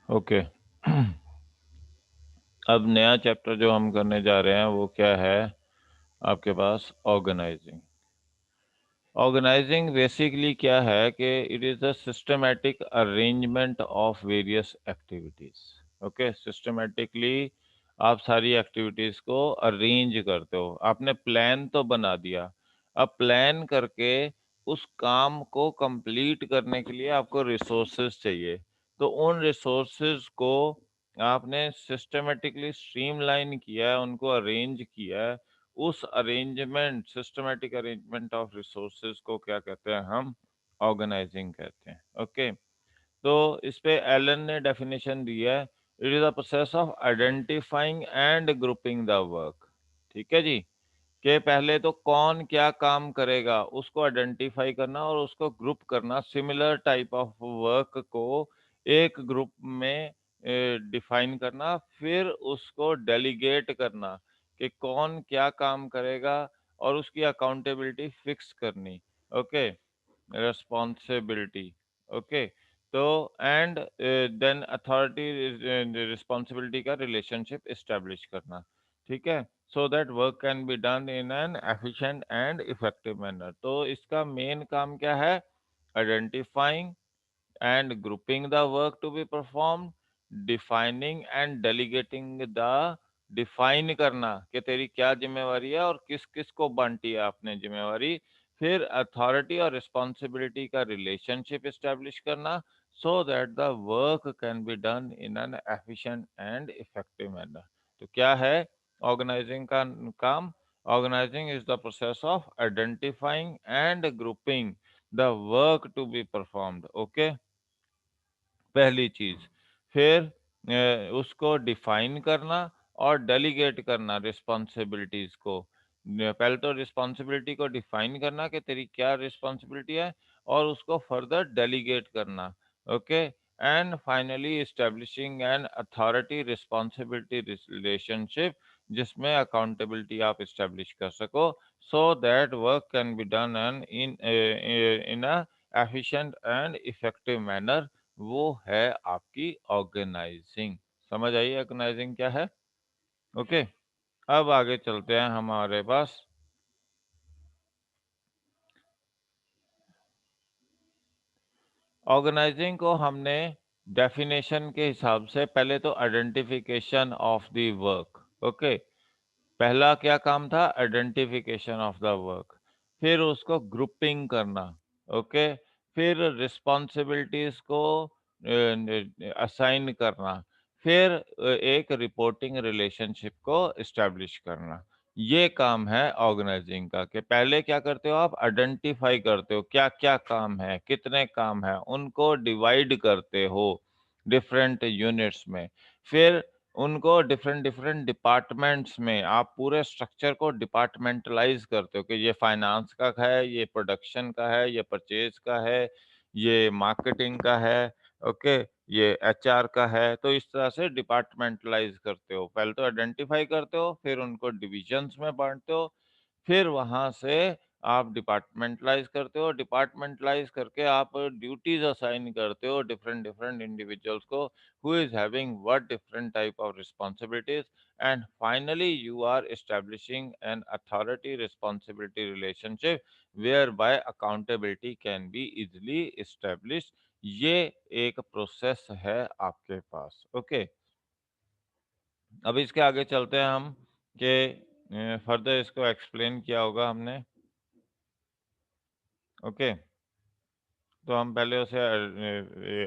Okay. अब नया chapter जो हम करने जा रहे हैं वो क्या है आपके पास? ऑर्गेनाइजिंग। ऑर्गेनाइजिंग बेसिकली क्या है कि it is the systematic arrangement of various activities. Okay, systematically आप सारी एक्टिविटीज को अरेंज करते हो। आपने प्लान तो बना दिया, अब प्लान करके उस काम को कंप्लीट करने के लिए आपको रिसोर्सेज चाहिए। तो उन रिसोर्सेज को आपने सिस्टमेटिकली स्ट्रीमलाइन किया है, उनको अरेंज किया है। उस arrangement, systematic arrangement of resources को क्या कहते हैं? हम ऑर्गेनाइजिंग कहते हैं। ओके, तो इस पे एलन ने डेफिनेशन दी है, it is the process of identifying and grouping the work. ठीक है जी, कि पहले तो कौन क्या काम करेगा उसको आइडेंटिफाई करना और उसको ग्रुप करना, सिमिलर टाइप ऑफ वर्क को एक ग्रुप में डिफाइन करना, फिर उसको डेलीगेट करना कि कौन क्या काम करेगा और उसकी अकाउंटेबिलिटी फिक्स करनी। Okay, responsibility. ओके, तो एंड देन अथॉरिटी रिस्पॉन्सिबिलिटी का रिलेशनशिप एस्टेब्लिश करना। ठीक है, so that work can be done in an efficient and effective manner. तो इसका मेन काम क्या है? Identifying and grouping the work to be performed, defining and delegating the, define करना कि तेरी क्या जिम्मेवारी है और किस किस को बांटी है आपने जिम्मेवारी। फिर अथॉरिटी और रिस्पॉन्सिबिलिटी का रिलेशनशिप एस्टेब्लिश करना, so that the work can be done in an efficient and effective manner. तो क्या है ऑर्गेनाइजिंग का काम? Organising is the process of identifying and grouping the work to be performed. Okay, पहली चीज। फिर उसको डिफाइन करना और डेलीगेट करना रिस्पॉन्सिबिलिटीज को। पहले तो रिस्पॉन्सिबिलिटी को डिफाइन करना कि तेरी क्या रिस्पॉन्सिबिलिटी है, और उसको फर्दर डेलीगेट करना। Okay, and finally establishing an authority responsibility relationship, जिसमें अकाउंटेबिलिटी आप एस्टेब्लिश कर सको, so that work can be done an in a efficient and effective manner. वो है आपकी ऑर्गेनाइजिंग। समझ आई ऑर्गेनाइजिंग क्या है? ओके, अब आगे चलते हैं हमारे पास। ऑर्गेनाइजिंग को हमने डेफिनेशन के हिसाब से पहले तो identification of the work. Okay, पहला क्या काम था? Identification of the work. फिर उसको ग्रुपिंग करना। ओके, फिर रिस्पॉन्सिबिलिटीज को असाइन करना। फिर एक रिपोर्टिंग रिलेशनशिप को एस्टेब्लिश करना। ये काम है ऑर्गेनाइजिंग का, कि पहले क्या करते हो? आप आइडेंटिफाई करते हो क्या क्या काम है, कितने काम है, उनको डिवाइड करते हो डिफरेंट यूनिट्स में। फिर उनको डिफरेंट डिफरेंट डिपार्टमेंट्स में आप पूरे स्ट्रक्चर को डिपार्टमेंटलाइज करते हो कि ये फाइनेंस का है, ये प्रोडक्शन का है, ये परचेज का है, ये मार्केटिंग का है। ओके, ये एचआर का है। तो इस तरह से डिपार्टमेंटलाइज करते हो। पहले तो आइडेंटिफाई करते हो, फिर उनको डिविजन्स में बांटते हो, फिर वहां से आप डिपार्टमेंटलाइज करते हो। डिपार्टमेंटलाइज करके आप ड्यूटीज असाइन करते हो डिफरेंट डिफरेंट इंडिविजुअल्स को, who is having what different type of responsibilities, and finally you are establishing an authority responsibility relationship whereby accountability can be easily established। ये एक प्रोसेस है आपके पास। ओके, अब इसके आगे चलते हैं हम कि फर्दर इसको एक्सप्लेन किया होगा हमने। ओके, तो हम पहले उसे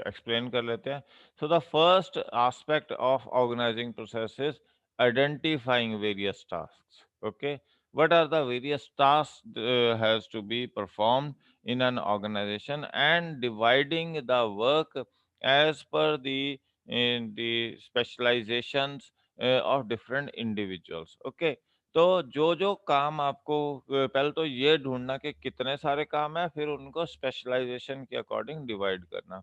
एक्सप्लेन कर लेते हैं। So the first aspect of organising process is identifying various tasks. Okay, what are the various tasks has to be performed in an organization, and dividing the work as per the specializations of different individuals। okay, तो जो जो काम आपको पहले तो ये ढूंढना कि कितने सारे काम है, फिर उनको स्पेशलाइजेशन के अकॉर्डिंग डिवाइड करना।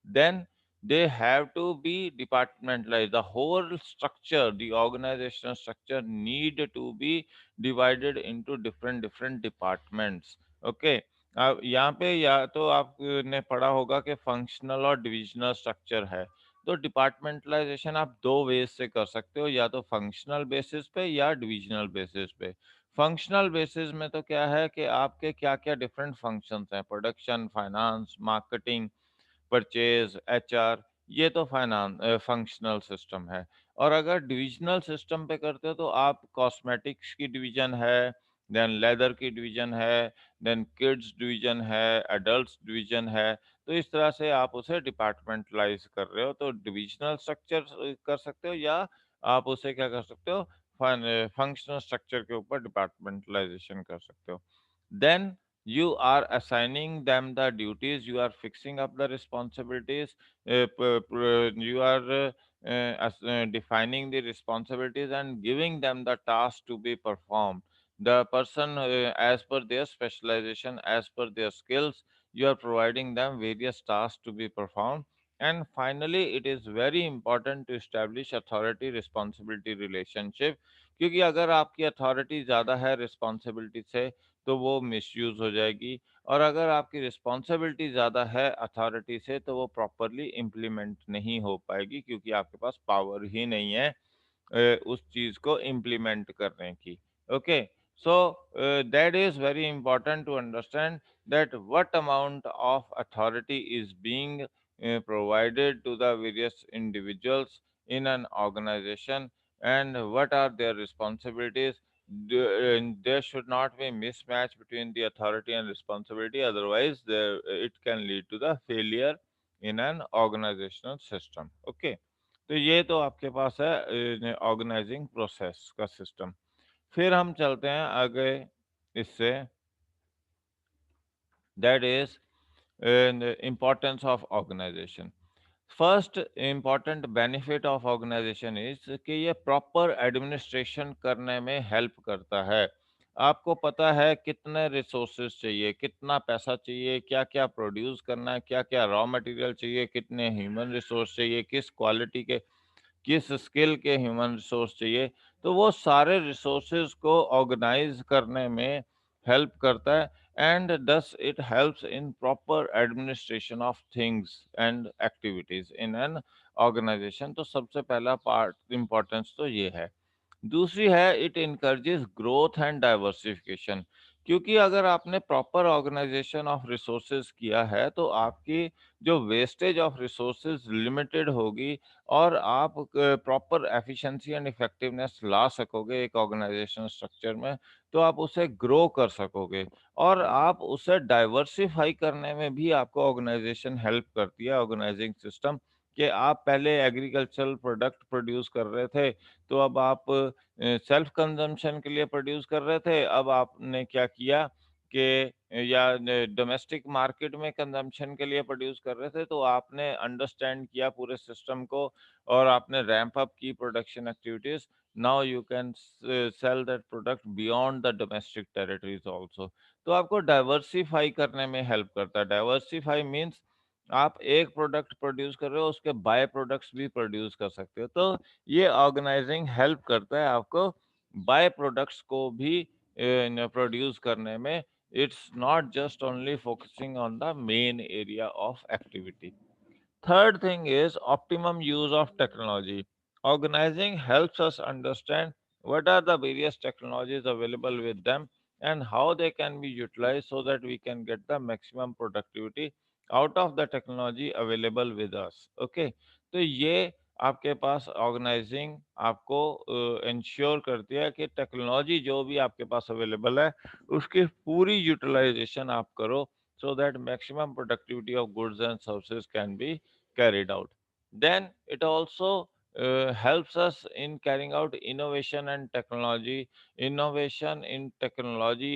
Then they have to be departmentalized. The whole structure, the organizational structure need to be divided into different different departments। okay, अब यहाँ पे या तो आपने पढ़ा होगा कि फंक्शनल और डिविजनल स्ट्रक्चर है। तो डिपार्टमेंटलाइजेशन आप दो वेज से कर सकते हो, या तो फंक्शनल बेसिस पे या डिविजनल बेसिस पे। फंक्शनल बेसिस में तो क्या है कि आपके क्या-क्या डिफरेंट फंक्शंस हैं, production, finance, marketing, purchase, HR, ये तो फंक्शनल सिस्टम है। और अगर डिविजनल सिस्टम पे करते हो तो आप कॉस्मेटिक्स की डिवीजन है, देन लेदर की डिवीजन है, देन किड्स डिवीजन है, एडल्ट्स डिवीजन है। तो इस तरह से आप उसे डिपार्टमेंटलाइज कर रहे हो, तो डिविजनल स्ट्रक्चर कर सकते हो, या आप उसे क्या कर सकते हो, फंक्शनल स्ट्रक्चर के ऊपर डिपार्टमेंटलाइजेशन कर सकते हो। Then you are assigning them the duties, you are fixing up the responsibilities, you are defining the responsibilities and giving them the task to be performed. The person, as per their specialization, as per their skills, you are providing them various tasks to be performed. And finally, it is very important to establish authority responsibility relationship, क्योंकि अगर आपकी authority ज़्यादा है responsibility से, तो वो misuse हो जाएगी, और अगर आपकी रिस्पॉन्सिबिलिटी ज़्यादा है अथॉरिटी से, तो वो प्रॉपरली इम्प्लीमेंट नहीं हो पाएगी, क्योंकि आपके पास पावर ही नहीं है उस चीज़ को इम्प्लीमेंट करने की। Okay, so that is very important to understand that what amount of authority is being provided to the various individuals in an organization, and what are their responsibilities. There should not be mismatch between the authority and responsibility, otherwise it can lead to the failure in an organizational system. Okay, तो ये तो आपके पास है organising process का system. फिर हम चलते हैं आगे इससे, that is importance of organisation. First important benefit of organisation is कि ये प्रॉपर एडमिनिस्ट्रेशन करने में हेल्प करता है। आपको पता है कितने रिसोर्सेज चाहिए, कितना पैसा चाहिए, क्या क्या प्रोड्यूस करना है, क्या क्या रॉ मटेरियल चाहिए, कितने ह्यूमन रिसोर्स चाहिए, किस क्वालिटी के, किस स्किल के ह्यूमन रिसोर्स चाहिए। तो वो सारे रिसोर्सेज को ऑर्गेनाइज करने में हेल्प करता है, and thus it helps in proper administration of things and activities in an organization। तो सबसे पहला पार्ट इम्पोर्टेंस तो ये है। दूसरी है, it encourages growth and diversification, क्योंकि अगर आपने प्रॉपर ऑर्गेनाइजेशन ऑफ रिसोर्सेज किया है, तो आपकी जो वेस्टेज ऑफ रिसोर्सेज लिमिटेड होगी, और आप प्रॉपर एफिशिएंसी एंड इफेक्टिवनेस ला सकोगे एक ऑर्गेनाइजेशन स्ट्रक्चर में, तो आप उसे ग्रो कर सकोगे। और आप उसे डाइवर्सिफाई करने में भी आपको ऑर्गेनाइजेशन हेल्प करती है, ऑर्गेनाइजिंग सिस्टम, कि आप पहले एग्रीकल्चरल प्रोडक्ट प्रोड्यूस कर रहे थे, तो अब आप सेल्फ कंजम्पशन के लिए प्रोड्यूस कर रहे थे, अब आपने क्या किया कि या डोमेस्टिक मार्केट में कंजम्पशन के लिए प्रोड्यूस कर रहे थे, तो आपने अंडरस्टैंड किया पूरे सिस्टम को, और आपने रैंप अप की production activities. Now you can sell that product beyond the domestic territories also. तो आपको डाइवर्सिफाई करने में हेल्प करता है। डाइवर्सिफाई मीन्स आप एक प्रोडक्ट प्रोड्यूस कर रहे हो, उसके बाय प्रोडक्ट्स भी प्रोड्यूस कर सकते हो। तो ये ऑर्गेनाइजिंग हेल्प करता है आपको बाय प्रोडक्ट्स को भी प्रोड्यूस करने में। It's not just only focusing on the main area of activity. Third thing is optimum use of technology. Organizing helps us understand what are the various technologies available with them and how they can be utilized so that we can get the maximum productivity out of the technology available with us. Okay, तो ये आपके पास organising आपको ensure करती है कि technology जो भी आपके पास अवेलेबल है, उसकी पूरी यूटिलाइजेशन आप करो, so that maximum productivity of goods and services can be carried out. Then it also helps us in carrying out innovation in technology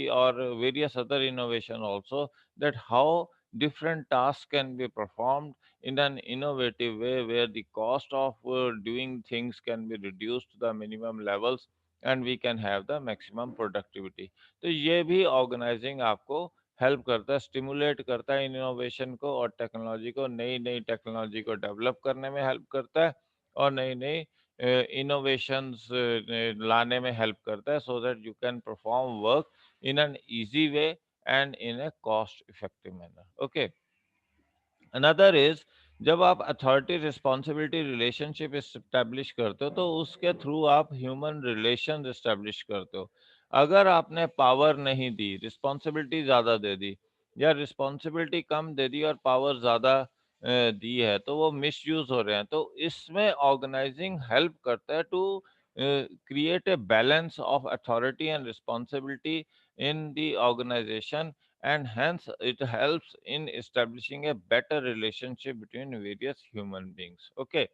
or various other innovation also, that how different tasks can be performed in an innovative way, where the cost of doing things can be reduced to the minimum levels, and we can have the maximum productivity। तो ये भी organising आपको help करता है, stimulate करता है innovation को, और टेक्नोलॉजी को, नई नई टेक्नोलॉजी को डेवलप करने में हेल्प करता है, और नई नई इनोवेशंस लाने में हेल्प करता है, so that you can perform work in an easy way and in a cost effective manner. Okay, another is जब आप अथॉरिटी रिस्पॉन्सिबिलिटी रिलेशनशिप इस्टेब्लिश करते हो तो उसके थ्रू आप ह्यूमन रिलेशन इस्टेब्लिश करते हो। अगर आपने पावर नहीं दी, रिस्पॉन्सिबिलिटी ज़्यादा दे दी या रिस्पॉन्सिबिलिटी कम दे दी और पावर ज़्यादा दी है, तो वो मिसयूज़ हो रहे हैं। तो इसमें ऑर्गेनाइजिंग हेल्प करता है to create a balance of authority and responsibility in the organization, and hence it helps in establishing a better relationship between various human beings. Okay,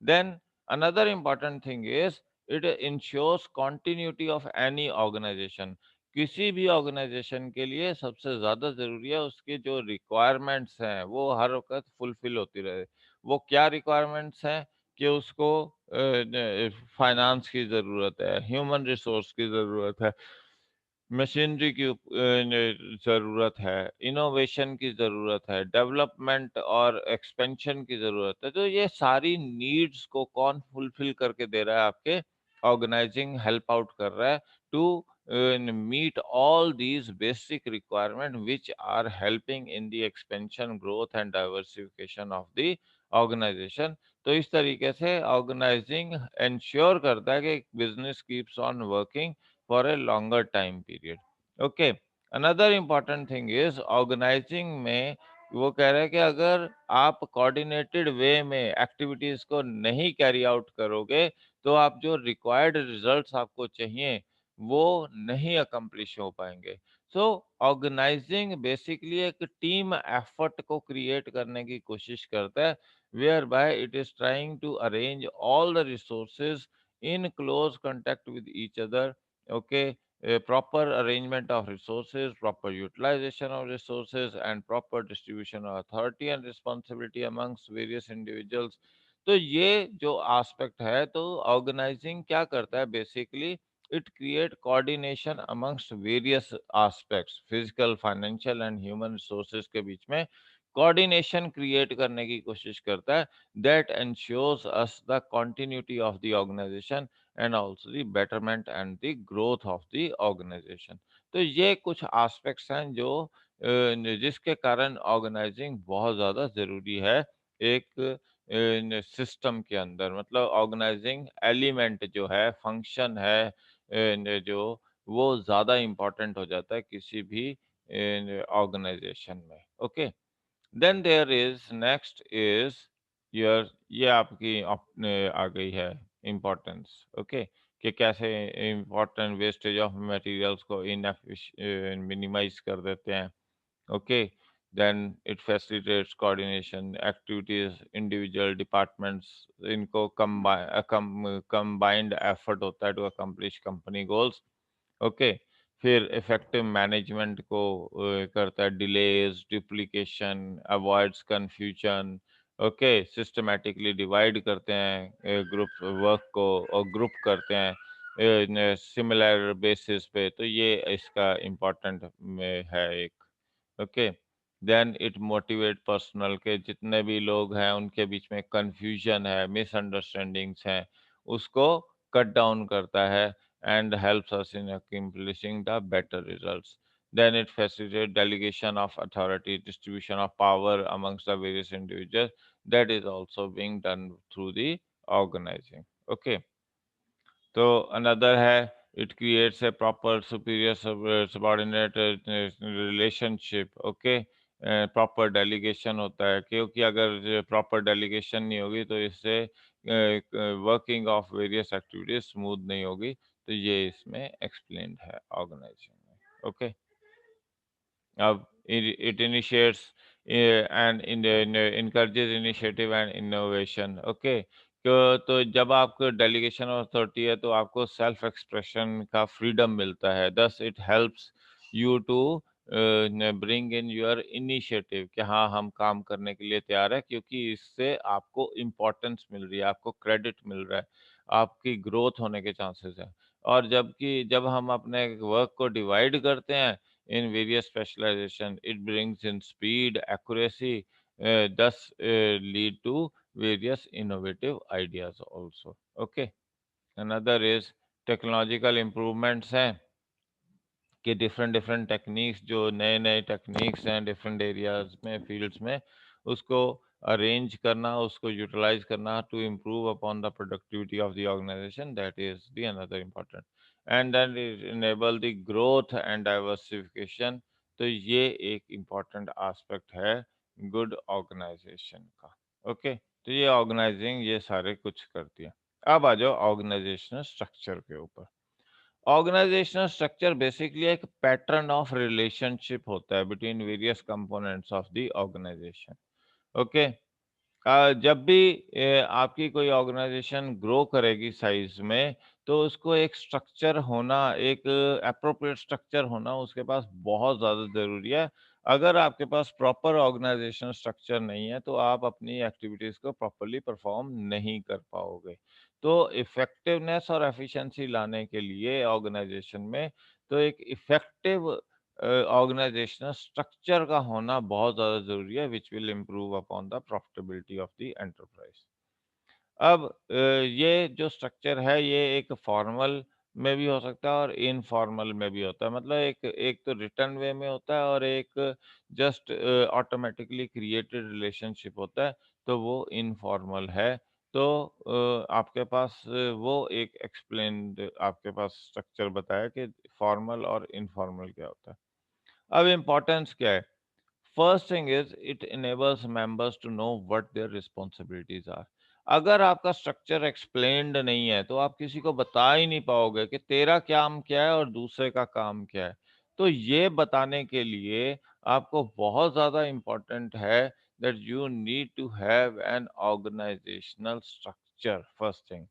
then another important thing is it ensures continuity of any organization. किसी भी organisation के लिए सबसे ज़्यादा ज़रूरी है उसके जो रिक्वायरमेंट्स हैं वो हर वक्त फुलफिल होती रहे। वो क्या रिक्वायरमेंट्स हैं कि उसको फाइनेंस की ज़रूरत है, ह्यूमन रिसोर्स की ज़रूरत है, मशीनरी की ज़रूरत है, इनोवेशन की ज़रूरत है, डेवलपमेंट और एक्सपेंशन की ज़रूरत है। तो ये सारी नीड्स को कौन फुलफ़िल करके दे रहा है आपके ऑर्गेनाइजिंग हेल्प आउट कर रहा है to meet all these basic requirement which are helping in the expansion, growth and diversification of the organisation. तो इस तरीके से ऑर्गेनाइजिंग एंश्योर करता है कि business keeps on working for a longer time period. Okay, another important thing is organizing में वो कह रहे हैं कि अगर आप कोऑर्डिनेटेड वे में एक्टिविटीज को नहीं कैरी आउट करोगे तो आप जो रिक्वायर्ड रिजल्ट्स आपको चाहिए वो नहीं अकम्प्लिश हो पाएंगे। सो ऑर्गेनाइजिंग बेसिकली एक टीम एफर्ट को क्रिएट करने की कोशिश करता है, whereby it is trying to arrange all the resources in close contact with each other. Okay, a proper arrangement of resources, proper utilization of resources, and proper distribution of authority and responsibility amongst various individuals. तो ये जो aspect है, तो organizing क्या करता है basically it create coordination amongst various aspects, physical, financial and human resources के बीच में coordination create करने की कोशिश करता है, that ensures us the continuity of the organization and also the betterment and the growth of the organization. तो ये कुछ aspects हैं जो जिसके कारण ऑर्गेनाइजिंग बहुत ज़्यादा ज़रूरी है एक सिस्टम के अंदर। मतलब ऑर्गेनाइजिंग एलिमेंट जो है, फंक्शन है जो वो ज़्यादा इम्पोर्टेंट हो जाता है किसी भी ऑर्गेनाइजेशन में। Okay, then there is next is your, ये आपकी अपने आ गई है इम्पोर्टेंस। ओके, कि कैसे इम्पोर्टेंट वेस्टेज ऑफ मटेरियल्स को इन मिनिमाइज कर देते हैं। Okay, then it facilitates coordination activities individual departments, इनको कंबाइंड एफर्ट होता है to accomplish company goals. Okay, फिर इफेक्टिव मैनेजमेंट को करता है, delays, duplication, avoids confusion. Okay, systematically divide करते हैं ग्रुप वर्क को और ग्रुप करते हैं सिमिलर बेसिस पे। तो ये इसका इम्पोर्टेंट में है एक। Okay, then it motivate personal के जितने भी लोग हैं उनके बीच में कंफ्यूजन है, मिसअंडरस्टैंडिंग्स हैं, उसको कट डाउन करता है and helps us in accomplishing the better results. Then it facilitates delegation of authority, distribution of power amongst the various individuals. That is also being done through the organizing. Okay. तो another है it creates a proper superior subordinate relationship. Okay, proper delegation होता है, क्योंकि अगर proper delegation नहीं होगी तो इससे working of various activities smooth नहीं होगी। तो ये इसमें एक्सप्लेन्ड है ऑर्गेनाइजेशन में। ओके, अब it initiates and encourages initiative and innovation. Okay, तो जब आपको डेलीगेशन ऑफ अथॉरिटी है तो आपको सेल्फ एक्सप्रेशन का फ्रीडम मिलता है। Thus it helps you to bring in your initiative कि हाँ हम काम करने के लिए तैयार है, क्योंकि इससे आपको इम्पोर्टेंस मिल रही है, आपको क्रेडिट मिल रहा है, आपकी ग्रोथ होने के चांसेस है। और जबकि जब हम अपने वर्क को डिवाइड करते हैं in various specialization, it brings in speed, accuracy, thus lead to various innovative ideas also. Okay, another is technological improvements हैं कि डिफरेंट डिफरेंट टेक्निक्स, जो नए नए टेक्निक्स हैं डिफरेंट एरियाज में, फील्ड्स में, उसको अरेंज करना, उसको यूटिलाइज करना to improve upon the productivity of the organisation, that is the another important. And then it enable the growth and diversification. तो ये एक इम्पॉर्टेंट एस्पेक्ट है गुड ऑर्गेनाइजेशन का। ओके, तो ये ऑर्गेनाइजिंग ये सारे कुछ करती है। अब आ जाओ ऑर्गेनाइजेशनल स्ट्रक्चर के ऊपर। ऑर्गेनाइजेशनल स्ट्रक्चर बेसिकली एक पैटर्न ऑफ रिलेशनशिप होता है between various components of the organisation. Okay, जब भी आपकी कोई ऑर्गेनाइजेशन ग्रो करेगी साइज में, तो उसको एक स्ट्रक्चर होना, एक एप्रोप्रिएट स्ट्रक्चर होना उसके पास बहुत ज़्यादा ज़रूरी है। अगर आपके पास प्रॉपर ऑर्गेनाइजेशनल स्ट्रक्चर नहीं है, तो आप अपनी एक्टिविटीज़ को प्रॉपर्ली परफॉर्म नहीं कर पाओगे। तो इफ़ेक्टिवनेस और एफिशिएंसी लाने के लिए ऑर्गेनाइजेशन में, तो एक इफ़ेक्टिव ऑर्गेनाइजेशनल स्ट्रक्चर का होना बहुत ज़्यादा ज़रूरी है, which will improve upon the profitability of the enterprise. अब ये जो स्ट्रक्चर है, ये एक फॉर्मल में भी हो सकता है और इनफॉर्मल में भी होता है। मतलब एक एक तो रिटन वे में होता है और एक जस्ट ऑटोमेटिकली क्रिएटेड रिलेशनशिप होता है, तो वो इनफॉर्मल है। तो आपके पास वो एक एक्सप्लेन्ड आपके पास स्ट्रक्चर बताया कि फॉर्मल और इनफॉर्मल क्या होता है। अब इम्पोर्टेंस क्या है? First thing is it enables members to know what their responsibilities are. अगर आपका स्ट्रक्चर एक्सप्लेन्ड नहीं है, तो आप किसी को बता ही नहीं पाओगे कि तेरा काम क्या है और दूसरे का काम क्या है। तो ये बताने के लिए आपको बहुत ज़्यादा इम्पोर्टेंट है that you need to have an organisational structure, first thing.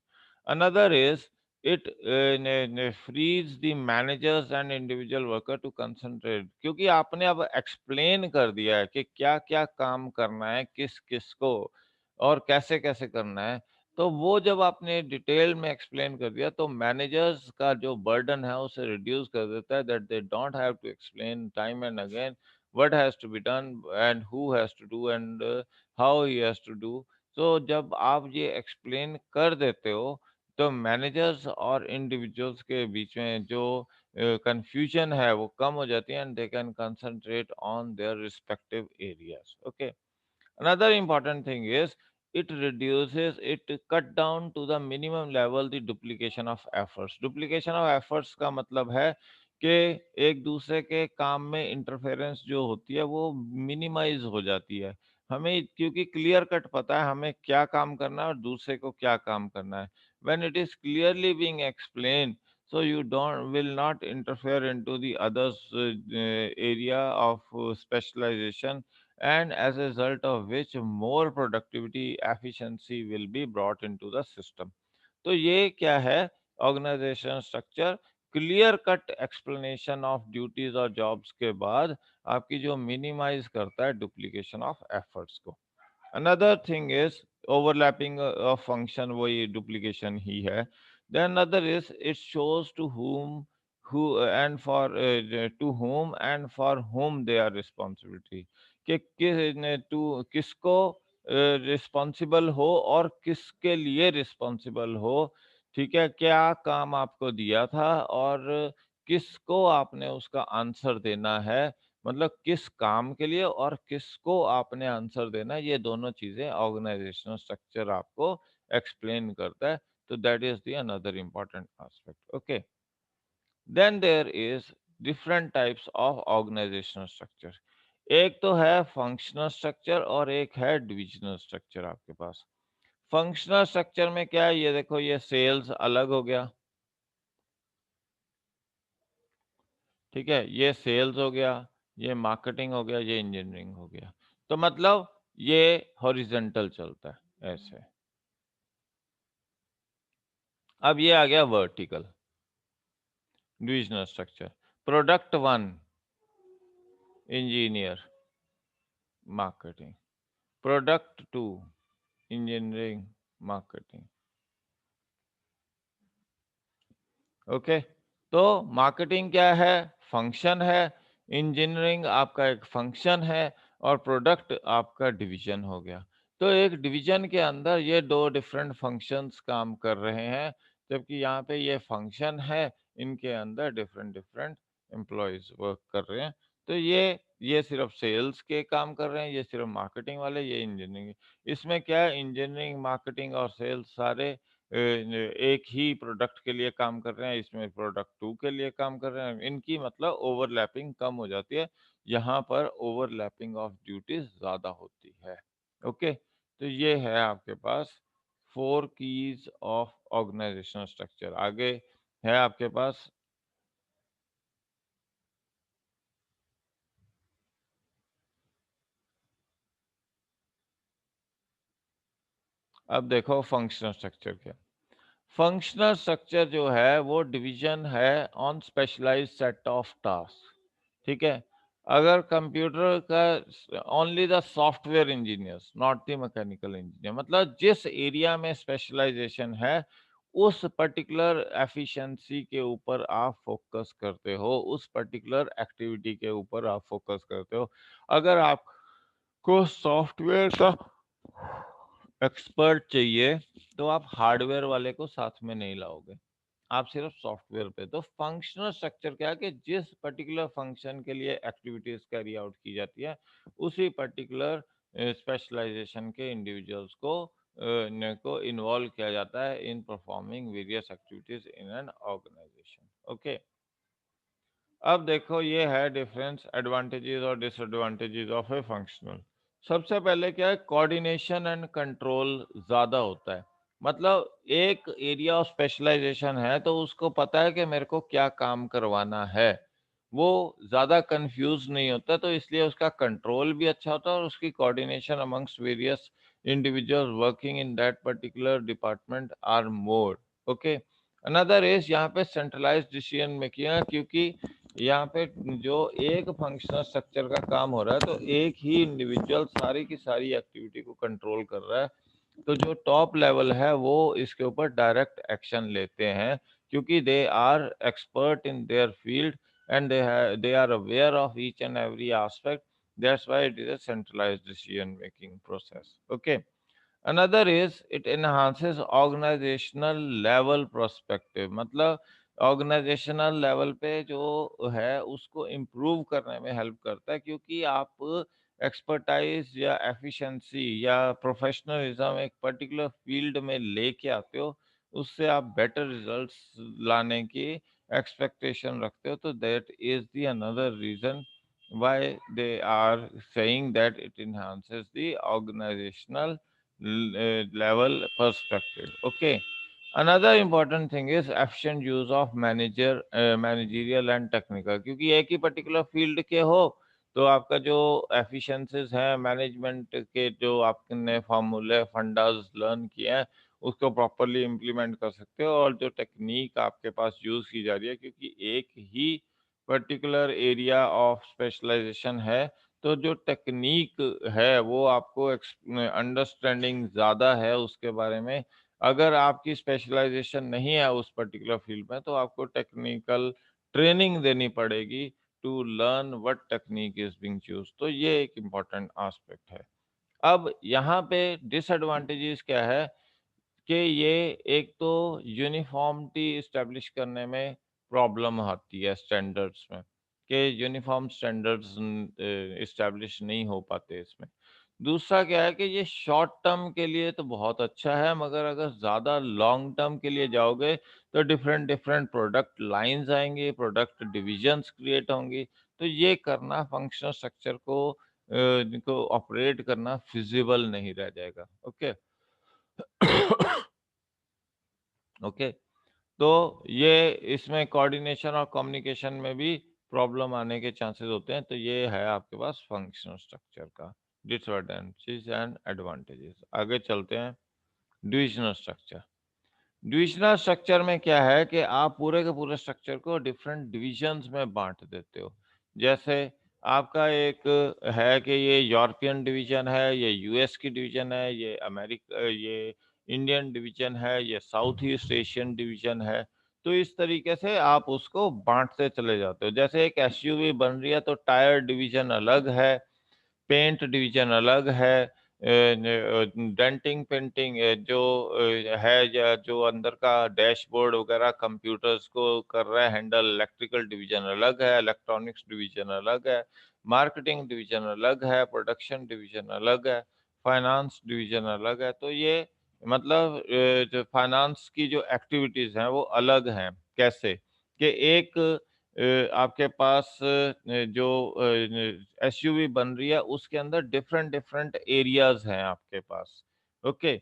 Another is it frees the managers and individual worker to concentrate, क्योंकि आपने अब एक्सप्लेन कर दिया है कि क्या क्या काम करना है, किस किस को और कैसे कैसे करना है। तो वो जब आपने डिटेल में एक्सप्लेन कर दिया, तो मैनेजर्स का जो बर्डन है उसे रिड्यूस कर देता है, that they don't have to explain time and again what has to be done and who has to do and how he has to do. तो जब आप ये एक्सप्लेन कर देते हो, तो मैनेजर्स और इंडिविजुअल्स के बीच में जो कंफ्यूजन है वो कम हो जाती है, and they can concentrate on their respective areas. Okay, another important thing is it cut down to the minimum level the duplication of efforts। duplication of efforts का मतलब है कि एक दूसरे के काम में इंटरफेरेंस जो होती है वो मिनिमाइज हो जाती है। हमें क्योंकि क्लियर कट पता है हमें क्या काम करना है और दूसरे को क्या काम करना है। when it is clearly being explained, so you don't will not interfere into the others area of specialization, and as a result of which more productivity efficiency will be brought into the system। तो ये क्या है? Organisation structure clear cut explanation of duties और jobs के बाद आपकी जो minimise करता है डुप्लीकेशन ऑफ एफर्ट्स को। Another thing is overlapping of function, वही duplication ही है। Then another is it shows to whom who and for to whom and for whom they are responsibility, कि किसको रिस्पॉन्सिबल हो और किसके लिए रिस्पॉन्सिबल हो। ठीक है, क्या काम आपको दिया था और किसको आपने उसका आंसर देना है। मतलब किस काम के लिए और किसको आपने आंसर देना है, ये दोनों चीजें ऑर्गेनाइजेशनल स्ट्रक्चर आपको एक्सप्लेन करता है। तो that is the another important aspect. Okay, then there is different types of organisational structure. एक तो है फंक्शनल स्ट्रक्चर और एक है डिविजनल स्ट्रक्चर आपके पास। फंक्शनल स्ट्रक्चर में क्या है, ये देखो, ये सेल्स अलग हो गया। ठीक है, ये सेल्स हो गया, ये मार्केटिंग हो गया, ये इंजीनियरिंग हो गया। तो मतलब ये हॉरिजेंटल चलता है ऐसे। अब ये आ गया vertical divisional structure. Product one engineer marketing, product two engineering marketing. Okay, तो मार्केटिंग क्या है? फंक्शन है। इंजीनियरिंग आपका एक फंक्शन है और प्रोडक्ट आपका डिवीजन हो गया। तो एक डिवीजन के अंदर ये दो डिफरेंट फंक्शंस काम कर रहे हैं, जबकि यहाँ पे ये फंक्शन है, इनके अंदर डिफरेंट डिफरेंट एम्प्लॉयज वर्क कर रहे हैं। तो ये सिर्फ सेल्स के काम कर रहे हैं, ये सिर्फ मार्केटिंग वाले, ये इंजीनियरिंग। इसमें क्या है, इंजीनियरिंग, मार्केटिंग और सेल्स सारे एक ही प्रोडक्ट के लिए काम कर रहे हैं, इसमें प्रोडक्ट 2 के लिए काम कर रहे हैं। इनकी मतलब ओवरलैपिंग कम हो जाती है, यहाँ पर ओवरलैपिंग ऑफ ड्यूटीज़ ज़्यादा होती है। ओके, तो ये है आपके पास 4 कीज़ ऑफ ऑर्गेनाइजेशनल स्ट्रक्चर। आगे है आपके पास, अब देखो फंक्शनल स्ट्रक्चर क्या। फंक्शनल स्ट्रक्चर जो है वो डिवीजन है on specialised set of task. ठीक है, अगर कंप्यूटर का only the software engineers not the mechanical engineer, मतलब जिस एरिया में स्पेशलाइजेशन है उस पर्टिकुलर एफिशिएंसी के ऊपर आप फोकस करते हो, उस पर्टिकुलर एक्टिविटी के ऊपर आप फोकस करते हो। अगर आपको सॉफ्टवेयर का एक्सपर्ट चाहिए तो आप हार्डवेयर वाले को साथ में नहीं लाओगे, आप सिर्फ सॉफ्टवेयर पे। तो फंक्शनल स्ट्रक्चर क्या है कि जिस पर्टिकुलर फंक्शन के लिए एक्टिविटीज कैरी आउट की जाती है उसी पर्टिकुलर स्पेशलाइजेशन के इंडिविजुअल्स को इन्वॉल्व किया जाता है in performing various activities in an organisation. Okay, अब देखो ये है डिफरेंस, एडवांटेजेस और डिसएडवांटेजेस ऑफ ए फंक्शनल। सबसे पहले क्या है, कोऑर्डिनेशन एंड कंट्रोल ज्यादा होता है। मतलब एक एरिया ऑफ स्पेशलाइजेशन है तो उसको पता है कि मेरे को क्या काम करवाना है, वो ज्यादा कंफ्यूज नहीं होता, तो इसलिए उसका कंट्रोल भी अच्छा होता है और उसकी coordination amongst various individuals working in that particular department are more. Okay, another is यहाँ पे सेंट्रलाइज्ड डिसीजन मेकिंग है, क्योंकि यहाँ पे जो एक फंक्शनल स्ट्रक्चर का काम हो रहा है तो एक ही इंडिविजुअल सारी की सारी एक्टिविटी को कंट्रोल कर रहा है, तो जो टॉप लेवल है वो इसके ऊपर डायरेक्ट एक्शन लेते हैं, क्योंकि they are expert in their field and they are aware of each and every aspect. That's why it is a centralised decision making process. Okay, another is it enhances organizational level perspective, मतलब organisational level पे जो है उसको improve करने में help करता है, क्योंकि आप एक्सपर्टाइज या एफिशिएंसी या प्रोफेशनलिज्म एक पर्टिकुलर फील्ड में लेके आते हो, उससे आप बेटर रिजल्ट्स लाने की एक्सपेक्टेशन रखते हो। तो that is the another reason why they are saying that it enhances the organizational level perspective. Okay, another important thing is efficient use of managerial and technical, क्योंकि एक ही पर्टिकुलर फील्ड के हो तो आपका जो एफिशिएंसीज है मैनेजमेंट के, जो आपने फार्मूले फंडास लर्न किए हैं उसको प्रॉपरली इम्प्लीमेंट कर सकते हो, और जो टेक्निक आपके पास यूज की जा रही है क्योंकि एक ही पर्टिकुलर एरिया ऑफ स्पेशलाइजेशन है, तो जो टेक्निक है वो आपको अंडरस्टैंडिंग ज़्यादा है उसके बारे में। अगर आपकी स्पेशलाइजेशन नहीं है उस पर्टिकुलर फील्ड में तो आपको टेक्निकल ट्रेनिंग देनी पड़ेगी to learn what technique is being choose. तो ये एक इम्पॉर्टेंट एस्पेक्ट है। अब यहाँ पे डिसएडवांटेजेस क्या है कि ये एक तो यूनिफॉर्मिटी इस्टेब्लिश करने में प्रॉब्लम आती है स्टैंडर्ड्स में, कि यूनिफॉर्म स्टैंडर्ड्स इस्टेब्लिश नहीं हो पाते इसमें। दूसरा क्या है कि ये शॉर्ट टर्म के लिए तो बहुत अच्छा है, मगर अगर ज़्यादा लॉन्ग टर्म के लिए जाओगे तो डिफरेंट डिफरेंट प्रोडक्ट लाइंस आएंगे, प्रोडक्ट डिविजन्स क्रिएट होंगी, तो ये करना फंक्शनल स्ट्रक्चर को ऑपरेट करना फिजिबल नहीं रह जाएगा। ओके ओके, तो ये इसमें कोऑर्डिनेशन और कम्युनिकेशन में भी प्रॉब्लम आने के चांसेस होते हैं। तो ये है आपके पास फंक्शनल स्ट्रक्चर का डिसएडवांटेजेस एंड एडवांटेजेस। आगे चलते हैं, डिविजनल स्ट्रक्चर। डिविजनल स्ट्रक्चर में क्या है कि आप पूरे के पूरे स्ट्रक्चर को डिफरेंट डिविजन्स में बांट देते हो। जैसे आपका एक है कि ये यूरोपियन डिवीजन है, ये यूएस की डिवीजन है, ये अमेरिका, ये इंडियन डिवीजन है, ये साउथ ईस्ट एशियन डिवीजन है। तो इस तरीके से आप उसको बांटते चले जाते हो। जैसे एक एसयूवी बन रही है तो टायर डिवीजन अलग है, पेंट डिवीजन अलग है, डेंटिंग पेंटिंग जो है, या जो अंदर का डैशबोर्ड वगैरह कंप्यूटर्स को कर रहा है हैंडल, इलेक्ट्रिकल डिवीजन अलग है, इलेक्ट्रॉनिक्स डिवीजन अलग है, मार्केटिंग डिवीजन अलग है, प्रोडक्शन डिवीजन अलग है, फाइनेंस डिवीजन अलग है। तो ये मतलब जो फाइनेंस की जो एक्टिविटीज हैं वो अलग हैं। कैसे कि एक आपके पास जो एसयूवी बन रही है उसके अंदर डिफरेंट डिफरेंट एरियाज हैं आपके पास। ओके,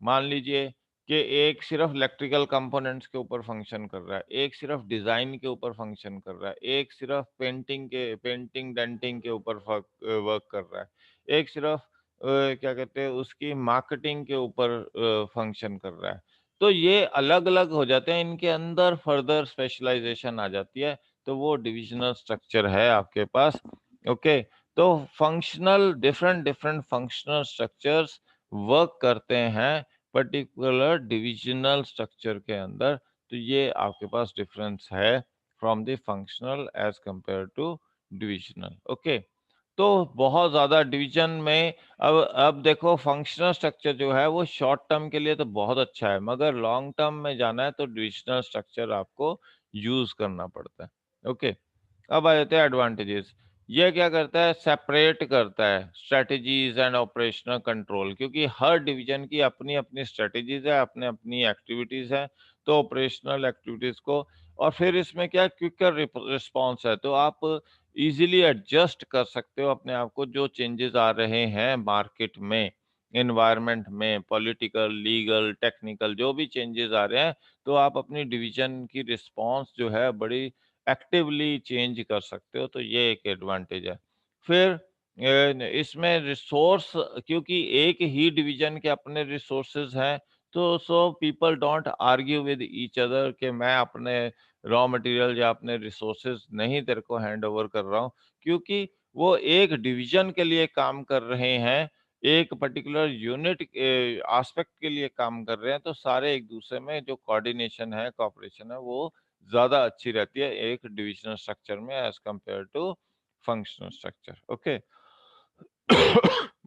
मान लीजिए कि एक सिर्फ इलेक्ट्रिकल कंपोनेंट्स के ऊपर फंक्शन कर रहा है, एक सिर्फ डिजाइन के ऊपर फंक्शन कर रहा है, एक सिर्फ पेंटिंग डेंटिंग के ऊपर वर्क कर रहा है, एक सिर्फ क्या कहते हैं उसकी मार्केटिंग के ऊपर फंक्शन कर रहा है। तो ये अलग अलग हो जाते हैं, इनके अंदर फर्दर स्पेशलाइजेशन आ जाती है। तो वो डिविजनल स्ट्रक्चर है आपके पास। ओके, तो functional different different functional structures work करते हैं पर्टिकुलर डिविजनल स्ट्रक्चर के अंदर। तो ये आपके पास डिफरेंस है from the functional as compare to divisional. Okay, तो बहुत ज़्यादा डिवीजन में अब देखो फंक्शनल स्ट्रक्चर जो है वो शॉर्ट टर्म के लिए तो बहुत अच्छा है, मगर लॉन्ग टर्म में जाना है तो डिविजनल स्ट्रक्चर आपको यूज करना पड़ता है। ओके, अब आ जाते हैं एडवांटेजेस। ये क्या करता है, सेपरेट करता है स्ट्रेटजीज एंड ऑपरेशनल कंट्रोल, क्योंकि हर डिवीजन की अपनी अपनी स्ट्रेटजीज है, अपने अपनी एक्टिविटीज है। तो ऑपरेशनल एक्टिविटीज को, और फिर इसमें क्या क्विकर रिस्पॉन्स है, तो आप इजीली एडजस्ट कर सकते हो अपने आप को जो चेंजेस आ रहे हैं मार्केट में, एनवायरनमेंट में, पॉलिटिकल, लीगल, टेक्निकल जो भी चेंजेस आ रहे हैं। तो आप अपनी डिवीजन की रिस्पॉन्स जो है बड़ी एक्टिवली चेंज कर सकते हो। तो ये एक एडवांटेज है। फिर इसमें रिसोर्स, क्योंकि एक ही डिवीजन के अपने रिसोर्सेज हैं, तो so people don't argue with each other कि मैं अपने रॉ मटेरियल या अपने रिसोर्सेज नहीं तेरे को हैंड ओवर कर रहा हूँ, क्योंकि वो एक डिवीजन के लिए काम कर रहे हैं, एक पर्टिकुलर यूनिट एस्पेक्ट के लिए काम कर रहे हैं। तो सारे एक दूसरे में जो कोऑर्डिनेशन है, कोऑपरेशन है, वो ज्यादा अच्छी रहती है एक डिविजनल स्ट्रक्चर में as compare to functional structure. Okay,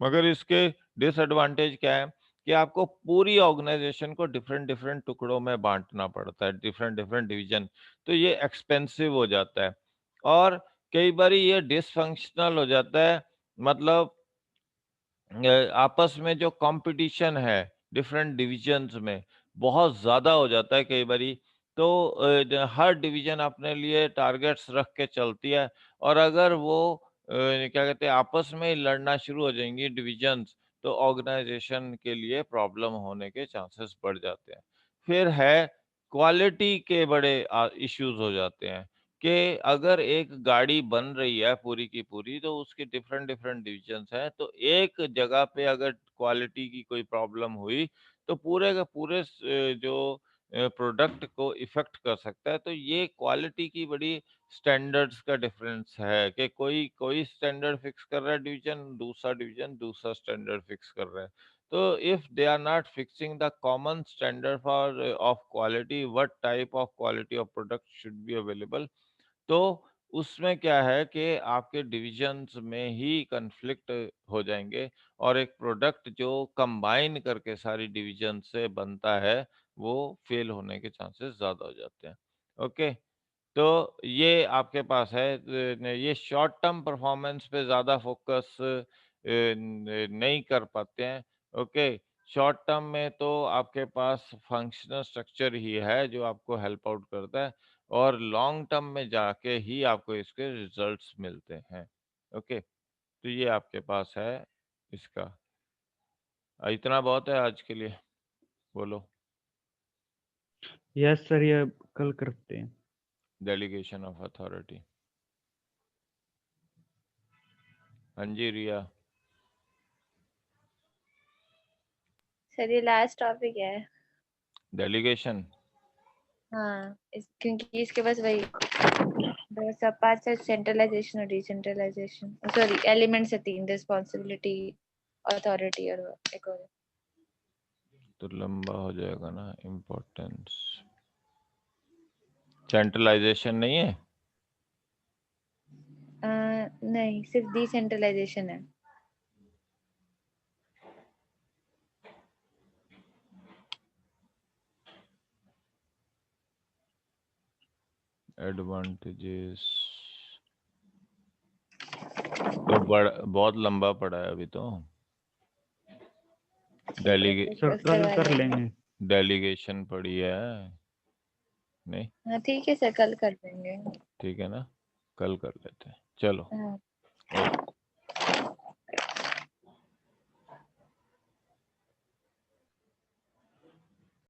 मगर इसके डिसएडवांटेज क्या है कि आपको पूरी ऑर्गेनाइजेशन को डिफरेंट डिफरेंट टुकड़ों में बांटना पड़ता है, डिफरेंट डिफरेंट डिवीजन। तो ये एक्सपेंसिव हो जाता है, और कई बार ये डिसफंक्शनल हो जाता है। मतलब आपस में जो कंपटीशन है डिफरेंट डिविजन्स में बहुत ज़्यादा हो जाता है कई बारी। तो हर डिवीजन अपने लिए टारगेट्स रख के चलती है, और अगर वो क्या कहते हैं आपस में ही लड़ना शुरू हो जाएंगी डिविजन्स, तो ऑर्गेनाइजेशन के लिए प्रॉब्लम होने के चांसेस बढ़ जाते हैं। फिर है क्वालिटी के बड़े इश्यूज हो जाते हैं, कि अगर एक गाड़ी बन रही है पूरी की पूरी, तो उसके डिफरेंट डिफरेंट डिविजन्स हैं, तो एक जगह पे अगर क्वालिटी की कोई प्रॉब्लम हुई, तो पूरे का पूरे जो प्रोडक्ट को इफेक्ट कर सकता है। तो ये क्वालिटी की बड़ी स्टैंडर्ड्स का डिफरेंस है, कि कोई कोई स्टैंडर्ड फिक्स कर रहा है डिवीजन दूसरा स्टैंडर्ड फिक्स कर रहा है। तो if they are not fixing the common standard for of quality, what type of quality of product should be available, तो उसमें क्या है कि आपके डिविजन्स में ही कन्फ्लिक्ट हो जाएंगे, और एक प्रोडक्ट जो कंबाइन करके सारी डिवीजन से बनता है वो फेल होने के चांसेस ज़्यादा हो जाते हैं। ओके, तो ये आपके पास है। ये शॉर्ट टर्म परफॉर्मेंस पे ज़्यादा फोकस नहीं कर पाते हैं। ओके, शॉर्ट टर्म में तो आपके पास फंक्शनल स्ट्रक्चर ही है जो आपको हेल्प आउट करता है, और लॉन्ग टर्म में जाके ही आपको इसके रिजल्ट्स मिलते हैं। ओके, तो ये आपके पास है इसका। इतना बहुत है आज के लिए, बोलो। यस सर, ये कल करते हैं। Delegation of authority. हाँ जी रिया। सर ये लास्ट टॉपिक है। डेलीगेशन। हाँ, क्योंकि इसके पास वही दो सब पार्ट्स है, सेंट्रलाइजेशन और डिसेंट्रलाइजेशन। सॉरी, एलिमेंट्स है 3, रिस्पॉन्सिबिलिटी, अथॉरिटी और एक और। तो लंबा हो जाएगा ना, इम्पोर्टेंस। सेंट्रलाइजेशन नहीं है। नहीं, सिर्फ डिसेंट्रलाइजेशन है। एडवांटेजेस तो बहुत लंबा पड़ा है अभी तो। सर कल कर लेंगे। डेलीगेशन पड़ी है नहीं? हाँ ठीक है सर, कल कर देंगे। ठीक है ना, कल कर लेते हैं, चलो। हाँ। ओके।